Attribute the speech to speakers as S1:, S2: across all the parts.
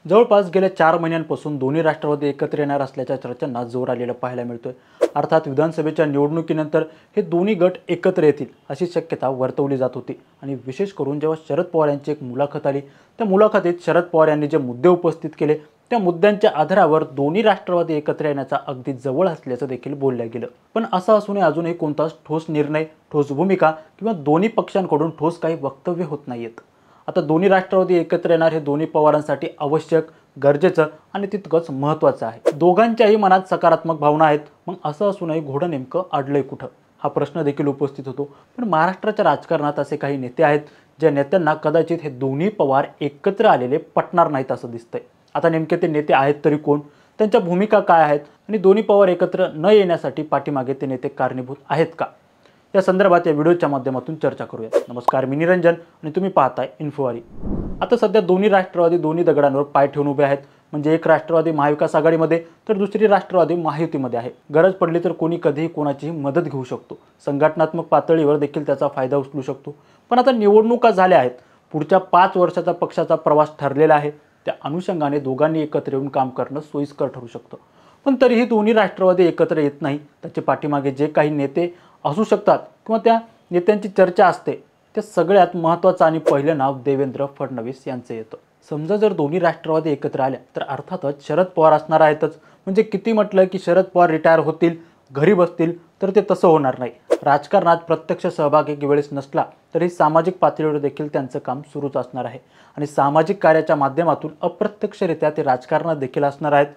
S1: जवळपास गेल्या 4 महिन्यांपासून दोन्ही राष्ट्रवादी एकत्र येणार असल्याच्या चर्चांना जोर आलेला पाहायला मिळतोय। अर्थात विधानसभेच्या निवडणुकीनंतर हे दोन्ही गट एकत्र येतील अशी शक्यता वर्तवली जात होती आणि विशेष करून जेव्हा शरद पवार यांची एक मुलाखत आली, त्या मुलाखतीत शरद पवार यांनी जे मुद्दे उपस्थित केले त्या मुद्द्यांच्या आधारावर दोन्ही राष्ट्रवादी एकत्र येण्याचा अगदी जवळ असल्याचं देखील बोललं गेलं। पण असं असूनही अजूनही कोणताच ठोस निर्णय, ठोस भूमिका किंवा दोन्ही पक्षांकडून ठोस काही वक्तव्य होत नाहीयेत। आता दोन्ही राष्ट्रवादी एकत्र येणार हे दोन्ही पवारांसाठी आवश्यक, गरजेचं आणि तितकंच महत्त्वाचं आहे। दोघांच्याही मनात सकारात्मक भावना आहेत, मग असं असूनही घोडं नेमकं अडलंय कुठं हा प्रश्न देखील उपस्थित होतो। पण महाराष्ट्राच्या राजकारणात असे काही नेते आहेत ज्या नेत्यांना कदाचित हे दोन्ही पवार एकत्र आलेले पटणार नाहीत असं दिसतंय। आता नेमके ते नेते आहेत तरी कोण, त्यांच्या भूमिका काय आहेत आणि दोन्ही पवार एकत्र न येण्यासाठी पाठीमागे ते नेते कारणीभूत आहेत का, या संदर्भात या व्हिडिओच्या माध्यमातून चर्चा करूया। नमस्कार, मी निरंजन आणि तुम्ही पाहताय इन्फोवारी। आता सध्या दोन्ही राष्ट्रवादी दोन्ही दगडांवर पाय ठेवून उभे आहेत। म्हणजे एक राष्ट्रवादी महाविकास आघाडीमध्ये तर दुसरी राष्ट्रवादी महायुतीमध्ये आहे। गरज पडली तर कोणी कधीही कोणाचीही मदत घेऊ शकतो, संघटनात्मक पातळीवर देखील त्याचा फायदा उचलू शकतो। पण आता निवडणुका झाल्या आहेत, पुढच्या 5 वर्षाचा पक्षाचा प्रवास ठरलेला आहे, त्या अनुषंगाने दोघांनी एकत्र येऊन काम करणं सोयीस्कर ठरू शकतं। पण तरीही दोन्ही राष्ट्रवादी एकत्र येत नाही, त्याचे पाठीमागे जे काही नेते असू शकतात किंवा त्या नेत्यांची चर्चा असते, त्या सगळ्यात महत्त्वाचं आणि पहिलं नाव देवेंद्र फडणवीस यांचं येतं। समजा जर दोन्ही राष्ट्रवादी एकत्र आल्या तर अर्थातच शरद पवार असणार आहेतच। म्हणजे किती म्हटलं की शरद पवार रिटायर होतील, घरी बसतील, तर ते तसं होणार नाही। राजकारणात प्रत्यक्ष सहभाग एक वेळेस नसला तरी सामाजिक पातळीवर देखील त्यांचं काम सुरूच असणार आहे आणि सामाजिक कार्याच्या माध्यमातून अप्रत्यक्षरित्या ते राजकारणात देखील असणार आहेत।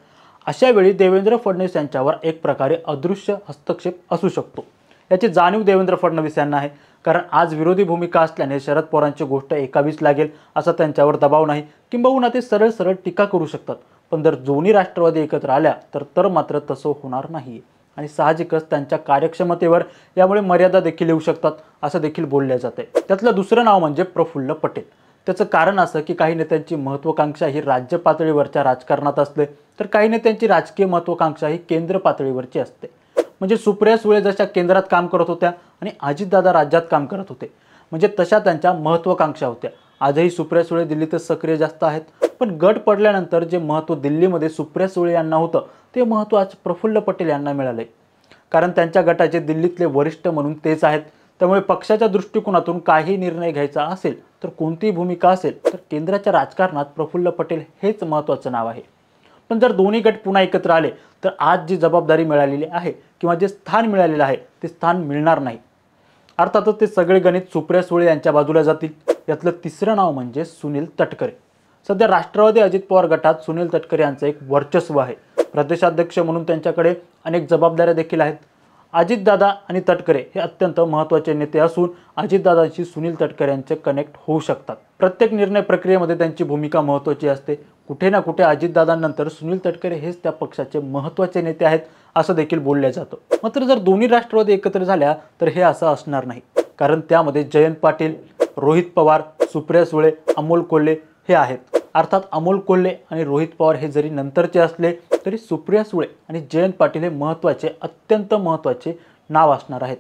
S1: अशा वेळी देवेंद्र फडणवीस यांच्यावर एक प्रकारे अदृश्य हस्तक्षेप असू शकतो, याची जाणीव देवेंद्र फडणवीस यांना आहे। कारण आज विरोधी भूमिका असल्याने शरद पवारांची गोष्ट ऐकावीच लागेल असा त्यांच्यावर दबाव नाही, किंबहुना ते सरळ सरळ टीका करू शकतात। पण जर दोन्ही राष्ट्रवादी एकत्र आल्या तर मात्र तसं होणार नाही आणि साहजिकच त्यांच्या कार्यक्षमतेवर यामुळे मर्यादा देखील येऊ शकतात असं देखील बोलले जाते। त्यातलं दुसरं नाव म्हणजे प्रफुल्ल पटेल। त्याचं कारण असं की काही नेत्यांची महत्त्वाकांक्षा ही राज्य पातळीवरच्या राजकारणात असते, तर काही नेत्यांची राजकीय महत्त्वाकांक्षा ही केंद्र पातळीवरची असते। म्हणजे सुप्रिया सुळे जशा केंद्रात काम करत होत्या आणि अजितदादा राज्यात काम करत होते, म्हणजे तशा त्यांच्या महत्त्वाकांक्षा होत्या। आजही सुप्रिया सुळे दिल्लीत सक्रिय जास्त आहेत, पण गट पडल्यानंतर जे महत्त्व दिल्लीमध्ये सुप्रिया सुळे यांना होतं ते महत्त्व आज प्रफुल्ल पटेल यांना मिळाले। कारण त्यांच्या गटाचे दिल्लीतले वरिष्ठ म्हणून तेच आहेत। त्यामुळे पक्षाच्या दृष्टिकोनातून काही निर्णय घ्यायचा असेल तर कोणतीही भूमिका असेल तर केंद्राच्या राजकारणात प्रफुल्ल पटेल हेच महत्त्वाचं नाव आहे। पण जर दोन्ही गट पुन्हा एकत्र आले तर आज जी जबाबदारी मिळालेली आहे किंवा जे स्थान मिळालेलं आहे ते स्थान मिळणार नाही। अर्थातच ते सगळे गणित सुप्रिया सुळे यांच्या बाजूला जातील। यातलं तिसरं नाव म्हणजे सुनील तटकरे। सध्या राष्ट्रवादी अजित पवार गटात सुनील तटकरे यांचं एक वर्चस्व आहे। प्रदेशाध्यक्ष म्हणून त्यांच्याकडे अनेक जबाबदाऱ्या देखील आहेत। अजितदादा आणि तटकरे हे अत्यंत महत्त्वाचे नेते असून अजितदादांशी सुनील तटकरे यांचे कनेक्ट होऊ शकतात। प्रत्येक निर्णय प्रक्रियेमध्ये त्यांची भूमिका महत्त्वाची असते। कुठे ना कुठे अजितदादांनंतर सुनील तटकरे हेच त्या पक्षाचे महत्त्वाचे नेते आहेत असं देखील बोललं जातं। मात्र जर दोन्ही राष्ट्रवादी एकत्र झाल्या तर हे असं असणार नाही, कारण त्यामध्ये जयंत पाटील, रोहित पवार, सुप्रिया सुळे, अमोल कोल्हे हे आहेत। अर्थात अमोल कोल्हे आणि रोहित पवार हे जरी नंतरचे असले तरी सुप्रिया सुळे आणि जयंत पाटील हे महत्त्वाचे, अत्यंत महत्त्वाचे नाव असणार आहेत।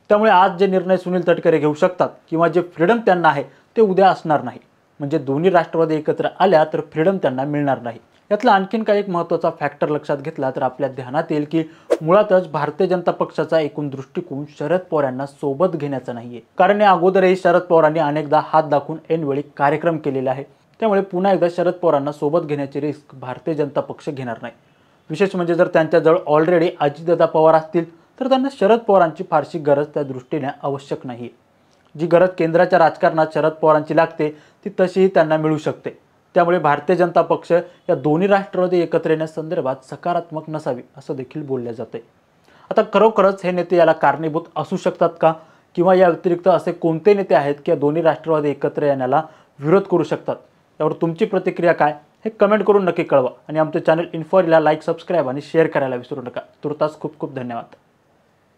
S1: त्यामुळे आज जे निर्णय सुनील तटकरे घेऊ शकतात किंवा जे फ्रीडम त्यांना आहे ते उद्या असणार नाही। म्हणजे दोन्ही राष्ट्रवादी एकत्र आल्या तर फ्रीडम त्यांना मिळणार नाही। यातला आणखीन काही एक महत्त्वाचा फॅक्टर लक्षात घेतला तर आपल्या ध्यानात येईल की मुळातच भारतीय जनता पक्षाचा एकूण दृष्टिकोन शरद पवार यांना सोबत घेण्याचा नाहीये। कारण या अगोदरही शरद पवारांनी अनेकदा हात दाखवून ऐनवेळी कार्यक्रम केलेले आहे। त्यामुळे पुन्हा एकदा शरद पवारांना सोबत घेण्याची रिस्क भारतीय जनता पक्ष घेणार नाही। विशेष म्हणजे जर त्यांच्याजवळ ऑलरेडी अजितदादा पवार असतील तर त्यांना शरद पवारांची फारशी गरज त्या दृष्टीने आवश्यक नाही। जी गरज केंद्राच्या राजकारणात शरद पवारांची लागते ती तशीही त्यांना मिळू शकते। त्यामुळे भारतीय जनता पक्ष या दोन्ही राष्ट्रवादी एकत्र येण्यासंदर्भात सकारात्मक नसावी असं देखील बोलले जाते। आता खरोखरच हे नेते याला कारणीभूत असू शकतात का, किंवा या व्यतिरिक्त असे कोणते नेते आहेत की या दोन्ही राष्ट्रवादी एकत्र येण्याला विरोध करू शकतात, यावर तुमची प्रतिक्रिया काय हे कमेंट करून नक्की कळवा आणि आमचे चॅनल इन्फोवारीला लाईक, सबस्क्राईब आणि शेअर करायला विसरू नका। तुर्तास खूप खूप धन्यवाद।